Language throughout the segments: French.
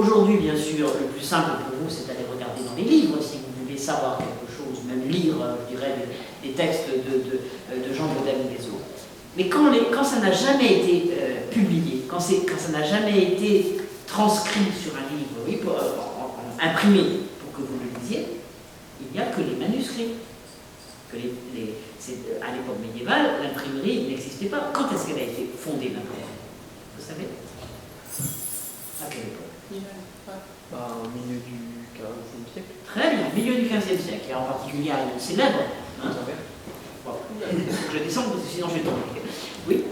aujourd'hui, bien sûr, le plus simple pour vous, c'est d'aller regarder dans les livres, si vous voulez savoir quelque chose, même lire, je dirais, des textes de Jean Bodin ou des autres. Mais quand ça n'a jamais été publié, quand ça n'a jamais été transcrit sur un livre, oui, imprimé pour que vous le lisiez, il n'y a que les manuscrits. À l'époque médiévale, l'imprimerie n'existait pas. Quand est-ce qu'elle a été fondée, l'imprimerie? Vous savez? À quelle époque? Au milieu du XVe siècle. Très bien, au milieu du XVe siècle, et en particulier à une célèbre. Hein? Bon, je descends parce que sinon je vais tomber. Oui,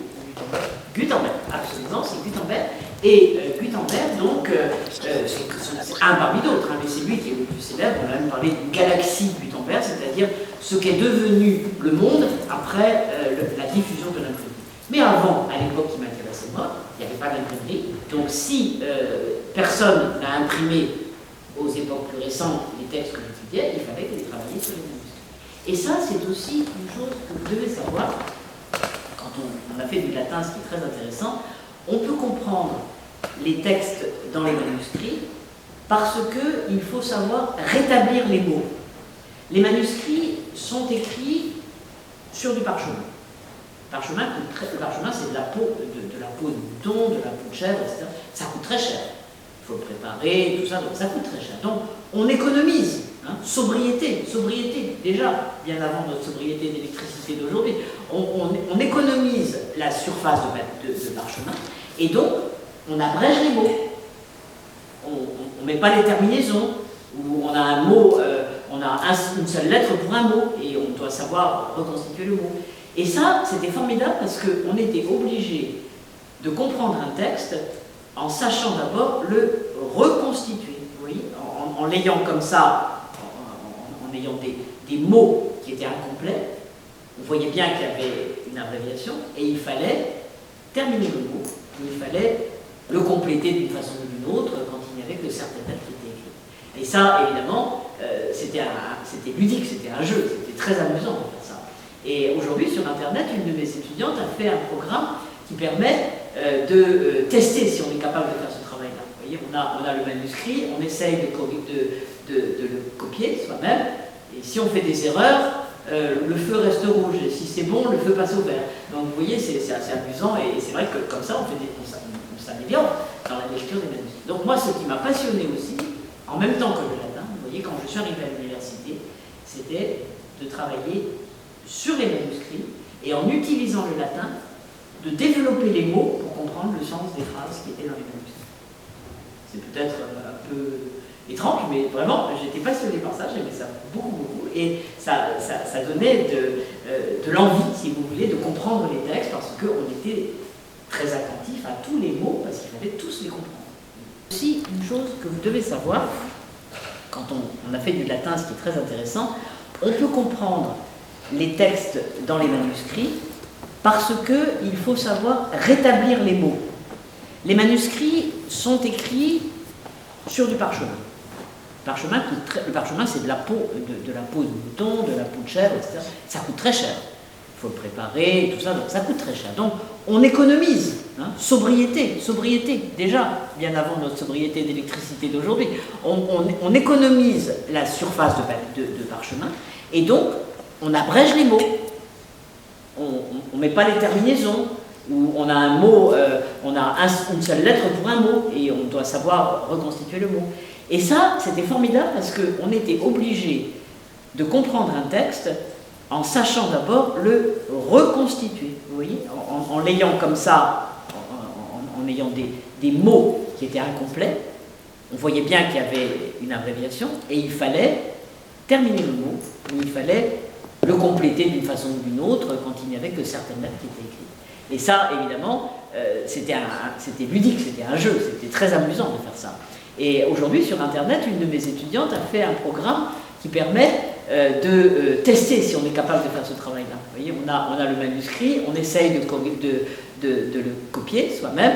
Gutenberg, absolument, c'est Gutenberg. Et Gutenberg, donc, c'est un parmi d'autres, hein, mais c'est lui qui est le plus célèbre. On a même parlé d'une galaxie Gutenberg, c'est-à-dire ce qu'est devenu le monde après la diffusion de l'imprimerie. Mais avant, à l'époque qui m'intéressait moi, il n'y avait pas d'imprimerie. Donc si personne n'a imprimé aux époques plus récentes les textes que j'étudiais, il fallait les travailler sur les manuscrits. Et ça, c'est aussi une chose que vous devez savoir. Quand on a fait du latin, ce qui est très intéressant, on peut comprendre les textes dans les manuscrits parce qu'il faut savoir rétablir les mots. Les manuscrits sont écrits sur du parchemin. Le parchemin, c'est de la peau de mouton, de la peau de chèvre, etc. Ça coûte très cher. Il faut le préparer, tout ça, donc ça coûte très cher. Donc on économise, hein, sobriété, déjà, bien avant notre sobriété d'électricité d'aujourd'hui, on économise la surface de parchemin, et donc on abrège les mots. On ne met pas les terminaisons, ou on a un mot, on a une seule lettre pour un mot, et on doit savoir reconstituer le mot. Et ça, c'était formidable parce qu'on était obligé de comprendre un texte en sachant d'abord le reconstituer, vous voyez, en l'ayant comme ça, en ayant des mots qui étaient incomplets. On voyait bien qu'il y avait une abréviation, et il fallait terminer le mot, il fallait le compléter d'une façon ou d'une autre quand il n'y avait que certaines lettres qui étaient écrites. Et ça, évidemment, c'était ludique, c'était un jeu, c'était très amusant de faire ça. Et aujourd'hui, sur Internet, une de mes étudiantes a fait un programme qui permet de tester si on est capable de faire ce travail-là. Vous voyez, on a le manuscrit, on essaye de le copier soi-même, et si on fait des erreurs, le feu reste rouge, et si c'est bon, le feu passe au vert. Donc vous voyez, c'est assez amusant, et c'est vrai que comme ça, on s'améliore dans la lecture des manuscrits. Donc moi, ce qui m'a passionné aussi, en même temps que le latin, vous voyez, quand je suis arrivé à l'université, c'était de travailler sur les manuscrits, et en utilisant le latin, de développer les mots pour comprendre le sens des phrases qui étaient dans les manuscrits. C'est peut-être un peu étrange, mais vraiment, j'étais passionné par ça, j'aimais ça beaucoup, et ça donnait de l'envie, si vous voulez, de comprendre les textes, parce qu'on était très attentif à tous les mots, parce qu'il fallait tous les comprendre. Aussi, une chose que vous devez savoir, quand on a fait du latin, ce qui est très intéressant, on peut comprendre les textes dans les manuscrits parce qu'il faut savoir rétablir les mots. Les manuscrits sont écrits sur du parchemin. Le parchemin, c'est de la peau de mouton, de la peau de chèvre, etc. Ça coûte très cher. Il faut le préparer, tout ça, donc ça coûte très cher. Donc on économise, hein, sobriété, déjà, bien avant notre sobriété d'électricité d'aujourd'hui. On économise la surface de parchemin, et donc on abrège les mots. On ne met pas les terminaisons, ou on a un mot, on a une seule lettre pour un mot, et on doit savoir reconstituer le mot. Et ça, c'était formidable parce qu'on était obligé de comprendre un texte en sachant d'abord le reconstituer, vous voyez, en l'ayant comme ça, en ayant des mots qui étaient incomplets. On voyait bien qu'il y avait une abréviation, et il fallait terminer le mot, ou il fallait le compléter d'une façon ou d'une autre quand il n'y avait que certaines lettres qui étaient écrites. Et ça, évidemment, c'était ludique, c'était un jeu, c'était très amusant de faire ça. Et aujourd'hui, sur Internet, une de mes étudiantes a fait un programme qui permet de tester si on est capable de faire ce travail-là. Vous voyez, on a le manuscrit, on essaye de le copier soi-même,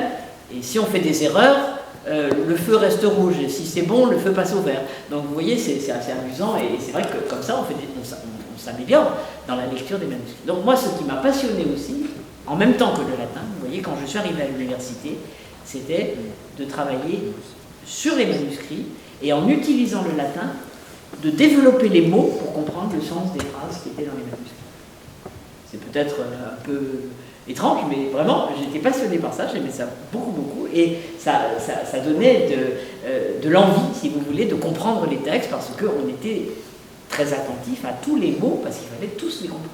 et si on fait des erreurs, le feu reste rouge, et si c'est bon, le feu passe au vert. Donc vous voyez, c'est assez amusant, et c'est vrai que comme ça, on s'améliore dans la lecture des manuscrits. Donc moi, ce qui m'a passionné aussi, en même temps que le latin, vous voyez, quand je suis arrivé à l'université, c'était de travailler sur les manuscrits et en utilisant le latin, de développer les mots pour comprendre le sens des phrases qui étaient dans les manuscrits. C'est peut-être un peu étrange, mais vraiment, j'étais passionné par ça, j'aimais ça beaucoup, beaucoup, et ça donnait de l'envie, si vous voulez, de comprendre les textes, parce qu'on était très attentif à tous les mots, parce qu'il fallait tous les comprendre.